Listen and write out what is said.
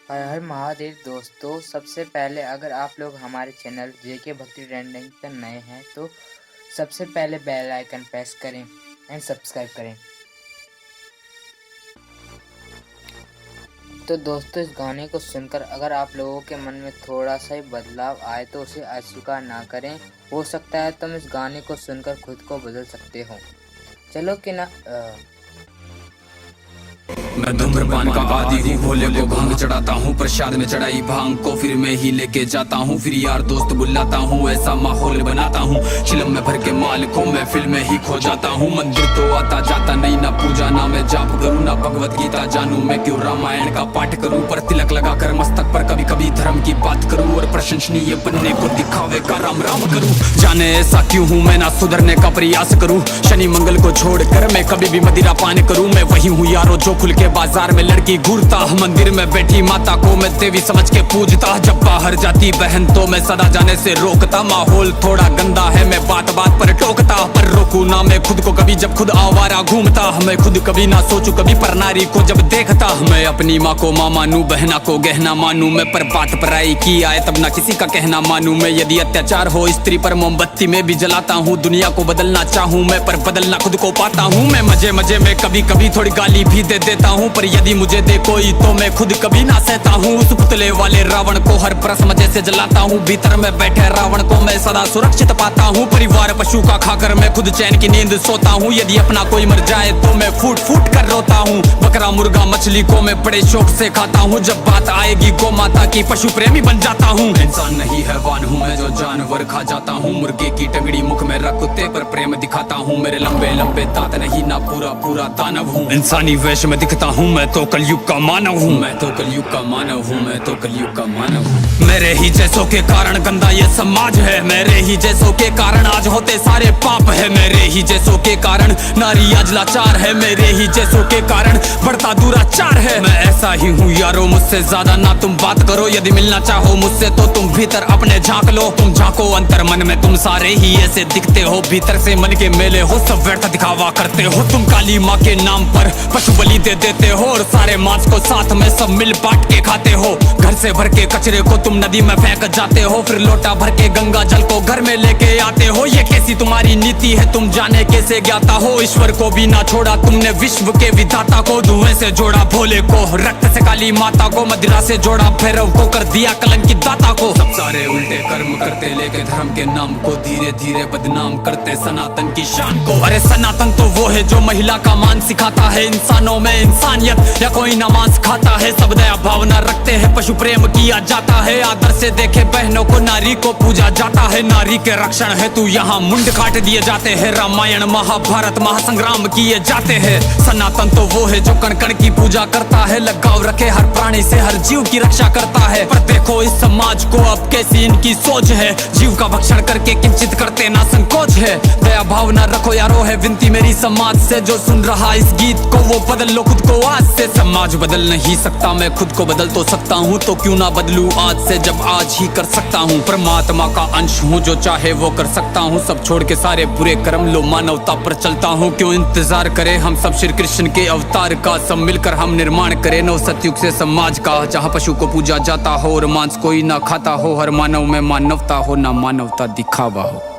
हर हर महादेव दोस्तों। सबसे पहले अगर आप लोग हमारे चैनल जेके भक्ति ट्रेंडिंग पर नए हैं तो सबसे पहले बेल आइकन प्रेस करें एंड सब्सक्राइब करें। तो दोस्तों, इस गाने को सुनकर अगर आप लोगों के मन में थोड़ा सा ही बदलाव आए तो उसे अस्वीकार ना करें। हो सकता है तुम इस गाने को सुनकर खुद को बदल सकते हो। चलो कि ना मैं धूम्रपान का आदी हूँ, भोले को भांग चढ़ाता हूँ, प्रसाद में चढ़ाई भांग को फिर मैं ही लेके जाता हूँ। फिर यार दोस्त बुलाता हूँ, ऐसा माहौल बनाता हूँ, चिलम में भर के माल को मैं फिल्म में ही खो जाता हूँ। मंदिर तो आता जाता नहीं, ना पूजा ना मैं जाप करूँ, ना भगवत गीता जानू, मैं क्यों रामायण का पाठ करूँ। पर तिलक लगा कर मस्तक पर कभी कभी धर्म की बात करूँ और प्रशंसनीय बनने को दिखावे का राम राम करूँ। जाने ऐसा क्यों हूँ मैं, ना सुधरने का प्रयास करूँ। शनि मंगल को छोड़कर मैं कभी भी मदिरा पान करूँ। मैं वही हूँ यारो जो खुल के बाजार में लड़की घूरता, मंदिर में बैठी माता को मैं देवी समझ के पूजता। जब बाहर जाती बहन तो मैं सदा जाने से रोकता। माहौल थोड़ा गंदा है, मैं बात बात पर टोकता, पर रोकू ना मैं खुद को कभी जब खुद आवारा घूमता। मैं खुद कभी ना सोचू कभी पर नारी को जब देखता। मैं अपनी माँ को माँ मानू, बहना को गहना मानू, मैं पर बात पराई की आए तब ना किसी का कहना मानू। मैं यदि अत्याचार हो स्त्री पर मोमबत्ती में भी जलाता हूँ। दुनिया को बदलना चाहूँ मैं पर बदलना खुद को पाता हूँ। मैं मजे मजे में कभी कभी थोड़ी गाली भी दे देता हूँ, पर यदि मुझे दे कोई तो मैं खुद कभी ना सहता हूँ। उस पुतले वाले रावण को हर परस मजे से जलाता हूँ। भीतर में बैठे रावण को मैं सदा सुरक्षित पाता हूँ। परिवार पशु का खाकर मैं खुद चैन की नींद सोता हूँ। यदि अपना कोई मर जाए तो मैं फूट फूट कर रोता हूँ। बकरा मुर्गा मछली को मैं बड़े शौक से खाता हूँ। जब बात आएगी गौ माता की पशु प्रेमी बन जाता हूँ। इंसान नहीं हैवान हूँ मैं जो जानवर खा जाता हूँ। मुर्गे की टंगड़ी मुख में रख कुत्ते पर प्रेम दिखाता हूँ। मेरे लंबे लंबे दांत नहीं ना पूरा पूरा दानव हूँ। इंसानी वेश में दिखता हूँ मैं तो कलयुग का मानव हूँ। मैं तो कलयुग का मानव हूँ। मैं तो कलयुग का मानव हूँ। मेरे ही जैसों के कारण गंदा ये समाज है। मेरे ही जैसों के कारण आज होते सारे पाप है। मेरे ही जैसों के कारण नारी आज लाचार है। मेरे ही जैसों के कारण बढ़ता दुराचार है। मैं ऐसा ही हूँ यारो, मुझसे ज्यादा ना तुम बात करो। यदि मिलना चाहो मुझसे तो तुम भीतर अपने झांक लो। तुम झांको अंतर मन में, तुम सारे ही ऐसे दिखते हो। भीतर से मन के मेले हो, सब व्यर्थ दिखावा करते हो। तुम काली माँ के नाम पर पशु बलि दे देते हो और सारे मांस को साथ में सब मिल बांट के खाते हो। घर से भर के कचरे को तुम नदी में फेंक जाते हो, फिर लोटा भर के गंगा जल को घर में लेके आते हो। ये कैसी तुम्हारी नीति है, तुम जाने कैसे ज्ञाता हो। ईश्वर को भी ना छोड़ा तुमने, विश्व के विधाता को। धुएं से जोड़ा भोले को, रक्त से काली माता को, मदिरा से जोड़ा भैरव को, कर दिया कलंकित दाता को। सब सारे उल्टे कर्म करते लेके धर्म के नाम को, धीरे धीरे बदनाम करते सनातन की शान को। अरे सनातन तो वो है जो महिला का मान सिखाता है। इंसानों में इंसानियत या कोई ना मांस खाता है। सब दया भावना रखते हैं, पशु प्रेम किया जाता है। आदर से देखे बहनों को, नारी को पूजा जाता है। नारी के रक्षण है तू यहाँ मुंड काट दिए जाते हैं। रामायण महाभारत महासंग्राम किए जाते हैं। सनातन तो वो है जो कण कण की पूजा करता है। लगाव रखे हर प्राणी से, हर जीव की रक्षा करता है। पर देखो इस समाज को अब कैसी इनकी सोच है। जीव का भक्षण करके किंचित करते ना संकोच है। दया भावना रखो यारो है विनती मेरी समाज से। जो सुन रहा इस गीत को वो बदल लो खुद को आज से। समाज बदल नहीं सकता, मैं खुद को बदल तो सकता हूँ, तो क्यों ना बदलूं आज से जब आज ही कर सकता हूँ। परमात्मा का अंश हूँ, जो चाहे वो कर सकता हूँ। सब छोड़ के सारे बुरे कर्म लो, मानवता पर चलता हूँ। क्यों इंतजार करे हम सब श्री कृष्ण के अवतार का। सब मिलकर हम निर्माण करें नव सतयुग से समाज का, जहाँ पशु को पूजा जाता हो और मांस कोई ना खाता हो। हर मानव में मानवता हो, ना मानवता दिखावा हो।